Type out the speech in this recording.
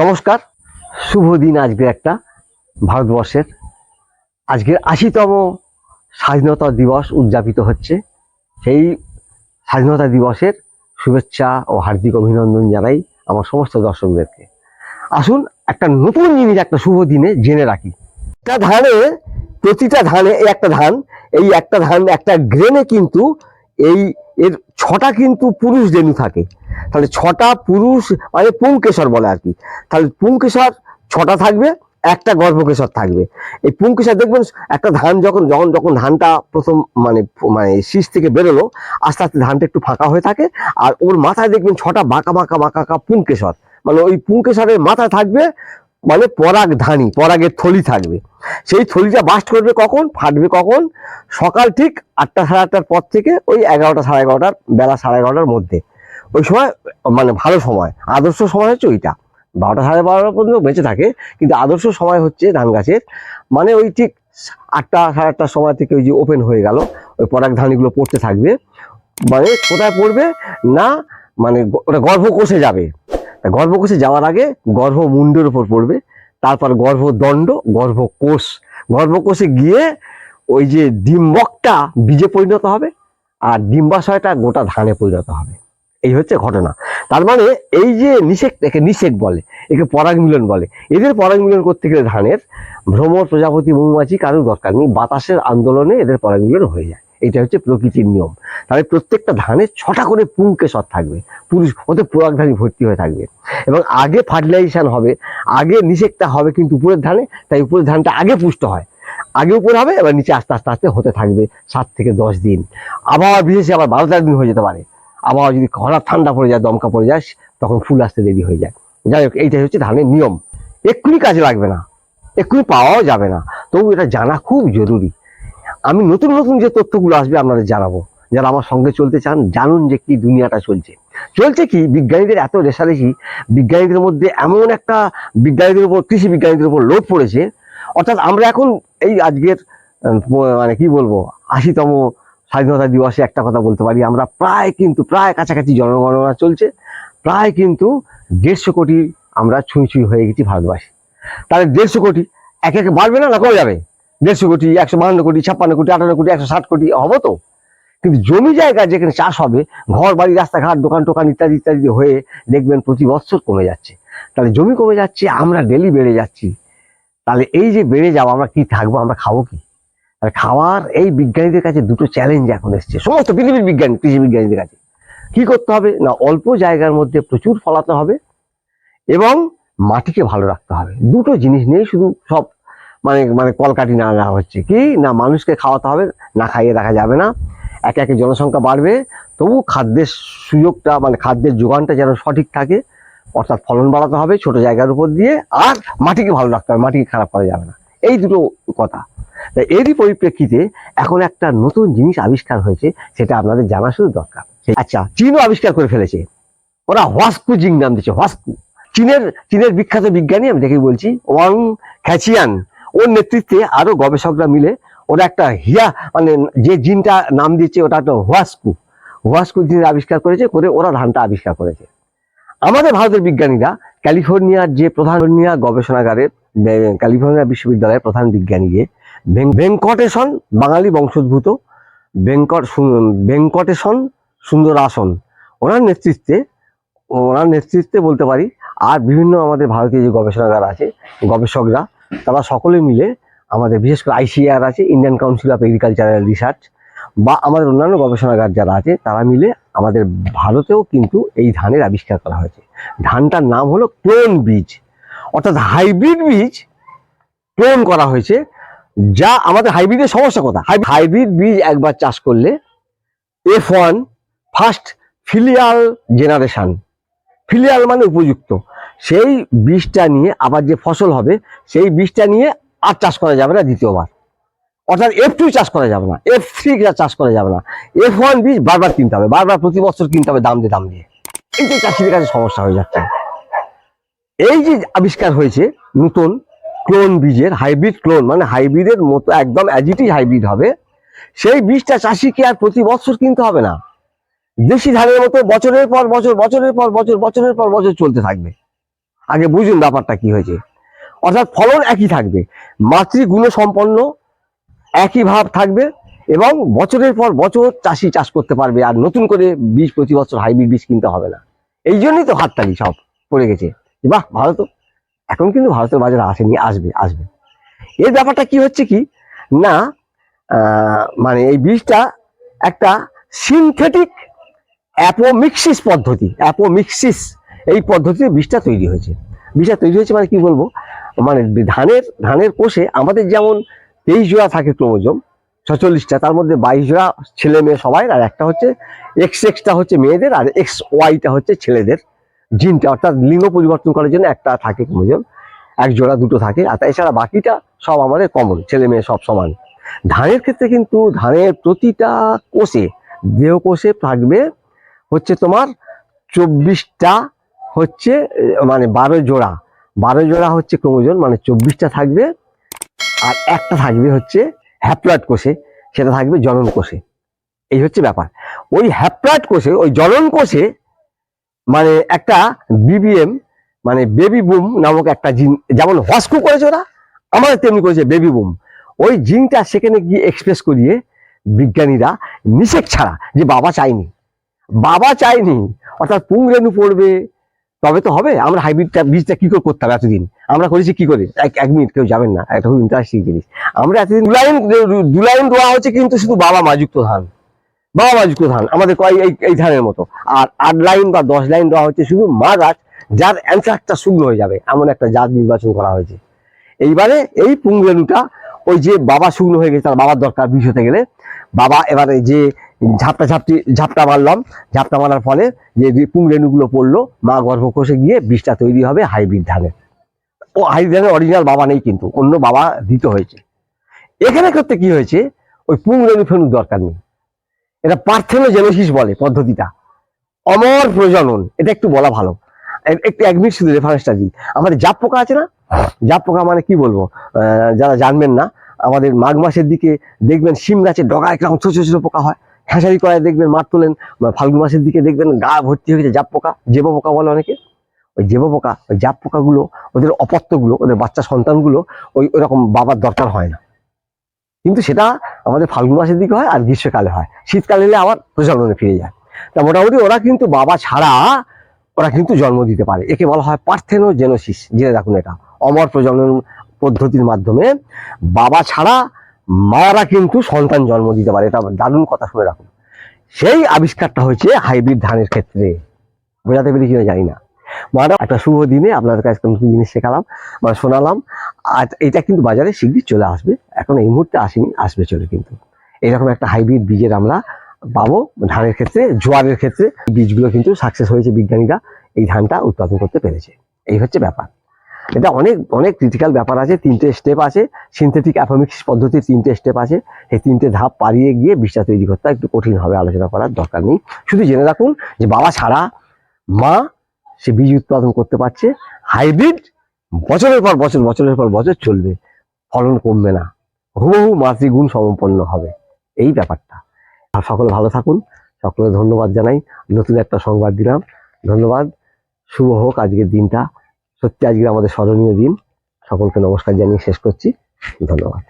নমস্কার, শুভ দিন। আজকে একটা ভারতবর্ষের আজকের ৮০তম স্বাধীনতা দিবস উদযাপিত হচ্ছে। সেই স্বাধীনতা দিবসের শুভেচ্ছা ও হার্দিক অভিনন্দন জানাই আমার সমস্ত দর্শকদেরকে। আসুন একটা নতুন জিনিস একটা শুভ দিনে জেনে রাখি। প্রতিটা ধানে এই একটা ধান একটা গ্রেনে কিন্তু এর ৬টা কিন্তু পুরুষ রেণু থাকে। তাহলে ৬টা পুরুষ মানে পুংকেশর বলে আর কি। তাহলে পুংকেশর ৬টা থাকবে, একটা গর্ভকেশর থাকবে। এই পুংকেশর দেখবেন একটা ধান যখন ধানটা প্রথম মানে মানে শীষ থেকে বেরোলো, আস্তে আস্তে ধানটা একটু ফাঁকা হয়ে থাকে, আর ওর মাথায় দেখবেন ৬টা বাঁকা পুংকেশর, মানে ওই পুংকেশরের মাথায় থাকবে মানে পরাগের থলি থাকবে। সেই থলিটা বাস্ট করবে কখন, ফাটবে কখন? সকাল ঠিক ৮টা সাড়ে ৮টার পর থেকে ওই ১১টা সাড়ে ১১টার বেলা সাড়ে ১১টার মধ্যে। ওই সময় মানে ভালো সময়, আদর্শ সময় হচ্ছে ওইটা। ১২টা সাড়ে ১২টা পর্যন্ত বেঁচে থাকে, কিন্তু আদর্শ সময় হচ্ছে ধান গাছের মানে ওই ঠিক ৮টা সাড়ে ৮টার সময় থেকে ওই যে ওপেন হয়ে গেল, ওই পরাগ ধানীগুলো পড়তে থাকবে। মানে কোথায় পড়বে না, মানে ওটা গর্ভকোষে যাবে। গর্ভকোষে যাওয়ার আগে গর্ভমুণ্ডের উপর পড়বে, তারপর গর্ভদণ্ড, গর্ভকোষে গিয়ে ওই যে ডিম্বকটা বীজে পরিণত হবে, আর ডিম্বাশয়টা গোটা ধানে পরিণত হবে। এই হচ্ছে ঘটনা। তার মানে এই যে একে নিষেক বলে, একে পরাগ মিলন বলে। এদের পরাগ মিলন করতে গেলে ধানের ভ্রমর, প্রজাপতি, মৌমাছি কারোর দরকার নেই, বাতাসের আন্দোলনে এদের পরাগ মিলন হয়ে যায়। এটা হচ্ছে প্রকৃতির নিয়ম। তাহলে প্রত্যেকটা ধানে ৬টা করে পুংকেশর থাকবে, পুরুষ, ওতে পরাগধানী ভর্তি হয়ে থাকবে। এবং আগে ফার্টিলাইজেশন হবে, আগে নিষেকটা হবে কিন্তু উপরের ধানে, তাই উপরের ধানটা আগে পুষ্ট হয়, আগে উপরে হবে, এবার নিচে আস্তে আস্তে আস্তে হতে থাকবে ৭ থেকে ১০ দিন। আবহাওয়া বিশেষে আবার ১২-১৩ দিন হয়ে যেতে পারে। আবহাওয়া যদি হঠাৎ ঠান্ডা পড়ে যায়, দমকা পড়ে যায়, তখন ফুল আসতে দেরি হয়ে যায়। যাই হোক, এইটাই হচ্ছে ধানের নিয়ম। এক্ষুনি কাজে লাগবে না, এক্ষুনি পাওয়াও যাবে না, তবু এটা জানা খুব জরুরি। আমি নতুন নতুন যে তথ্যগুলো আসবে আপনাদের জানাবো। যারা আমার সঙ্গে চলতে চান, জানুন যে কি দুনিয়াটা চলছে কি। বিজ্ঞানীদের এত রেশারেশি, বিজ্ঞানীদের মধ্যে এমন একটা কৃষি বিজ্ঞানীদের উপর লোড পড়েছে। অর্থাৎ আমরা এখন এই আজকের মানে কি বলবো ৮০তম স্বাধীনতা দিবসে একটা কথা বলতে পারি, আমরা প্রায় কাছাকাছি জনগণনা চলছে, প্রায় কিন্তু ১৫০ কোটি আমরা ছুঁই হয়ে গেছি ভারতবাসী। তাহলে ১৫০ কোটি একে একে বাড়বে না কমে যাবে? ১৫০ কোটি, ১৫২ কোটি, ৫৬ কোটি, ৫৮ কোটি, ১৬০ কোটি হবো তো। কিন্তু জমি জায়গা যেখানে চাষ হবে, ঘর বাড়ি, রাস্তাঘাট, দোকান টোকান ইত্যাদি ইত্যাদি হয়ে দেখবেন প্রতি বছর কমে যাচ্ছে। তাহলে জমি কমে যাচ্ছে, আমরা ডেলি বেড়ে যাচ্ছি। তাহলে এই যে বেড়ে যাওয়া, আমরা কি থাকবো, আমরা খাবো কি? খাওয়ার এই বিজ্ঞানীদের কাছে দুটো চ্যালেঞ্জ এখন এসছে, সমস্ত পৃথিবীর বিজ্ঞানী, কৃষি বিজ্ঞানীদের কাছে। কি করতে হবে না, অল্প জায়গার মধ্যে প্রচুর ফলাতে হবে এবং মাটিকে ভালো রাখতে হবে। দুটো জিনিস নিয়েই শুধু সব মানে কলকাঠি না হচ্ছে কি না, মানুষকে খাওয়াতে হবে, না খাইয়ে রাখা যাবে না। একে একে জনসংখ্যা বাড়বে, তবু খাদ্যের সুযোগটা মানে খাদ্যের যোগানটা যেন সঠিক থাকে, অর্থাৎ ফলন বাড়াতে হবে ছোট জায়গার উপর দিয়ে, আর মাটিকে ভালো রাখতে হবে, মাটিকে খারাপ করা যাবে না। এই দুটো কথা। তাই এরই পরিপ্রেক্ষিতে এখন একটা নতুন জিনিস আবিষ্কার হয়েছে, সেটা আপনাদের জানা শুধু দরকার। আচ্ছা, চীনও আবিষ্কার করে ফেলেছে, ওরা হোয়াস্কু জিং নাম দিচ্ছে, হোয়াস্কু। চীনের বিখ্যাত বিজ্ঞানী, আমি দেখেই বলছি, ওয়াং খ্যাচিয়ান, ওর নেতৃত্বে আরো গবেষকরা মিলে ওরা একটা মানে যে জিনটা নাম দিচ্ছে ওটা একটা হোয়াস্কু জিনের আবিষ্কার করেছে, করে ওরা ধানটা আবিষ্কার করেছে। আমাদের ভারতের বিজ্ঞানীরা ক্যালিফোর্নিয়ার যে প্রধান গবেষণাগারের, ক্যালিফোর্নিয়া বিশ্ববিদ্যালয়ের প্রধান বিজ্ঞানী যে ভেঙ্কটেশন, বাঙালি বংশোদ্ভূত ভেঙ্কটেশন সুন্দরাসন, ওনার নেতৃত্বে বলতে পারি, আর বিভিন্ন আমাদের ভারতীয় যে গবেষণাগার আছে, গবেষকরা তারা সকলে মিলে, আমাদের বিশেষ করে ICAR আছে, Indian council of agricultural research, বা আমাদের অন্যান্য গবেষণাগার যারা আছে, তারা মিলে আমাদের ভারতেও কিন্তু এই ধানের আবিষ্কার করা হয়েছে। ধানটার নাম হলো ক্লোন বীজ, অর্থাৎ হাইব্রিড বীজ ক্লোন করা হয়েছে। যা আমাদের হাইব্রিডের সমস্যা কথা, হাইব্রিড বীজ একবার চাষ করলে F1 first filial generation, filial মানে উপযুক্ত, সেই বীজটা নিয়ে আবার যে ফসল হবে সেই বীজটা নিয়ে আর চাষ করা যাবে না দ্বিতীয়বার। অর্থাৎ F2 চাষ করা যাবে না, F3 চাষ করা যাবে না, F1 বীজ বারবার কিনতে হবে, বারবার প্রতি বছর কিনতে হবে দাম দিয়ে। এই যে চাষিদের কাছে সমস্যা হয়ে যাচ্ছে। এই যে আবিষ্কার হয়েছে নতুন ক্লোন বীজের, হাইব্রিড ক্লোন মানে হাইব্রিডের মতো একদম অ্যাজ ইট ইজ হাইব্রিড হবে, সেই বীজটা চাষিকে আর প্রতি বছর কিনতে হবে না। দেশি ধানের মতো বছরের পর বছর চলতে থাকবে। আগে বুঝুন ব্যাপারটা কি হয়েছে। অর্থাৎ ফলন একই থাকবে, মাতৃগুণ সম্পন্ন একই ভাব থাকবে, এবং বছরের পর বছর চাষি চাষ করতে পারবে, আর নতুন করে বীজ প্রতি বছর হাইব্রিড বীজ কিনতে হবে না। এই জন্যই তো হাততালি সব পড়ে গেছে, বাহ ভালো তো। এখন কিন্তু ভারতের বাজারে আসেনি, আসবে আসবে। এর ব্যাপারটা কি হচ্ছে কি না, মানে এই বীজটা একটা সিনথেটিক অ্যাপোমিক্সিস পদ্ধতি, অ্যাপোমিক্সিস এই পদ্ধতিতে বীজটা তৈরি হয়েছে। বীজটা তৈরি হয়েছে মানে কি বলবো, মানে ধানের কোষে আমাদের যেমন 23 জোড়া থাকে ক্রোমোজোম, 46টা, তার মধ্যে 22 জোড়া ছেলে মেয়ে সবাই, আর একটা হচ্ছে XX হচ্ছে মেয়েদের, আর XY হচ্ছে ছেলেদের জিনটা, অর্থাৎ লিঙ্গ পরিবর্তন করার জন্য একটা থাকে ক্রোমোজোম, এক জোড়া দুটো থাকে, আর এছাড়া বাকিটা সব আমাদের কমন, ছেলে মেয়ে সব সমান। ধানের ক্ষেত্রে কিন্তু ধানের প্রতিটা কোষে, দেহ কোষে থাকবে হচ্ছে তোমার 24টা হচ্ছে, মানে 12 জোড়া হচ্ছে ক্রোমোজোম, মানে 24টা থাকবে, আর একটা থাকবে হচ্ছে হ্যাপ্লয়েড কোষে, সেটা থাকবে জনন কোষে। এই হচ্ছে ব্যাপার। ওই হ্যাপ্লয়েড কোষে, ওই জনন কোষে মানে একটা BBM মানে বেবি বুম নামক একটা জিন, যেমন হসকু করেছে ওরা, আমাদের তেমনি করেছে বেবি বুম। ওই জিনটা সেখানে গিয়ে এক্সপ্রেস করিয়ে বিজ্ঞানীরা নিষেধ ছাড়া, যে বাবা চাইনি, অর্থাৎ পুংরেণু পড়বে তবে তো হবে। আমরা হাইব্রিডটা বীজটা কি করে করতে হবে এতদিন, আমরা করেছি কি করে, এক মিনিট কেউ যাবেন না, একটা খুব ইন্টারেস্টিং জিনিস। আমরা এতদিন দু লাইন দেওয়া হচ্ছে, কিন্তু শুধু বাবা মাযুক্ত ধান, আমাদের এই ধানের মতো, আর 8 লাইন বা 10 লাইন দেওয়া হচ্ছে শুধু মা গাছ, যার অ্যান্সারটা শুকনো হয়ে যাবে, এমন একটা জাত নির্বাচন করা হয়েছে। এইবারে এই পুংরেণুটা, ওই যে বাবা শুকনো হয়ে গেছে, তার বাবার দরকার বীজ হতে গেলে, বাবা এবারে যে ঝাপটা মারার ফলে যে পুংরেণুগুলো পড়লো মা গর্ভকোষে গিয়ে বীজটা তৈরি হবে হাইব্রিড ধানের। ও হাইব্রিড ধানের অরিজিনাল বাবা নেই, কিন্তু অন্য বাবা দিতে হয়েছে। এখানে করতে কি হয়েছে, ওই পুংরেণু ফেনুর দরকার নেই, এটা পার্থেনোজেনেসিস বলে পদ্ধতিটা, অমর প্রজনন। এটা একটু বলা ভালো, একটু 1 মিনিট শুধু রেফারেন্সটা দিই। আমাদের জাপ পোকা আছে না, জাপ পোকা মানে কি বলবো, যারা জানবেন না, আমাদের মাঘ মাসের দিকে দেখবেন শিম গাছের ডগায় একটা ছোট ছোট পোকা হয়, খেসারি করায় দেখবেন মাঠ তোলেন, ফাল্গুন মাসের দিকে দেখবেন গা ভর্তি হয়ে গেছে জাপ পোকা, জেবো পোকা বলে অনেকে। ওই জেবো পোকা, ওই জাপ পোকাগুলো, ওদের অপত্যগুলো, ওদের বাচ্চা সন্তানগুলো ওইরকম বাবার দরকার হয় না, কিন্তু সেটা আমাদের ফাল্গুন মাসের দিকে হয়, আর গ্রীষ্মকালে হয়, শীতকালে এলে আবার প্রজননে ফিরে যায়। তা মোটামুটি ওরা কিন্তু বাবা ছাড়া ওরা কিন্তু জন্ম দিতে পারে, একে বলা হয় পার্থেনোজেনেসিস। জেনে রাখুন, এটা অমর প্রজনন পদ্ধতির মাধ্যমে বাবা ছাড়া মারা কিন্তু সন্তান জন্ম দিতে পারে। এটা দারুণ কথা, শুনে রাখুন। সেই আবিষ্কারটা হয়েছে হাইব্রিড ধানের ক্ষেত্রে, বোঝাতে পেরে কিনা জানি না। মানে একটা শুভ দিনে আপনাদের কাছে নতুন জিনিস শেখালাম, মানে শোনালাম, আর এটা কিন্তু বাজারে শীঘ্রই চলে আসবে, এখন এই মুহূর্তে আসেনি, আসবে চলে। কিন্তু এইরকম একটা হাইব্রিড বীজের আমরা পাবো ধানের ক্ষেত্রে, জোয়ারের ক্ষেত্রে বীজগুলো কিন্তু সাকসেস হয়েছে, বিজ্ঞানীরা এই ধানটা উৎপাদন করতে পেরেছে। এই হচ্ছে ব্যাপার। এটা অনেক অনেক ক্রিটিক্যাল ব্যাপার আছে, 3টে স্টেপ আছে, সিনথেটিক অ্যাপোমিক্সিস পদ্ধতির 3টে স্টেপ আছে, এই 3টে ধাপ পারিয়ে গিয়ে বীজটা তৈরি করতে একটু কঠিন হবে, আলোচনা করার দরকার নেই। শুধু জেনে রাখুন যে বাবা ছাড়া মা সে বীজ উৎপাদন করতে পারছে, হাইব্রিড বছরের পর বছর চলবে, ফলন কমবে না, হুবহু মাতৃগুণ সম্পন্ন হবে, এই ব্যাপারটা। আর সকলে ভালো থাকুন, সকলে ধন্যবাদ জানাই, নতুন একটা সংবাদ দিলাম, ধন্যবাদ। শুভ হোক আজকের দিনটা, সত্যি আজকে আমাদের স্মরণীয় দিন। সকলকে নমস্কার জানিয়ে শেষ করছি, ধন্যবাদ।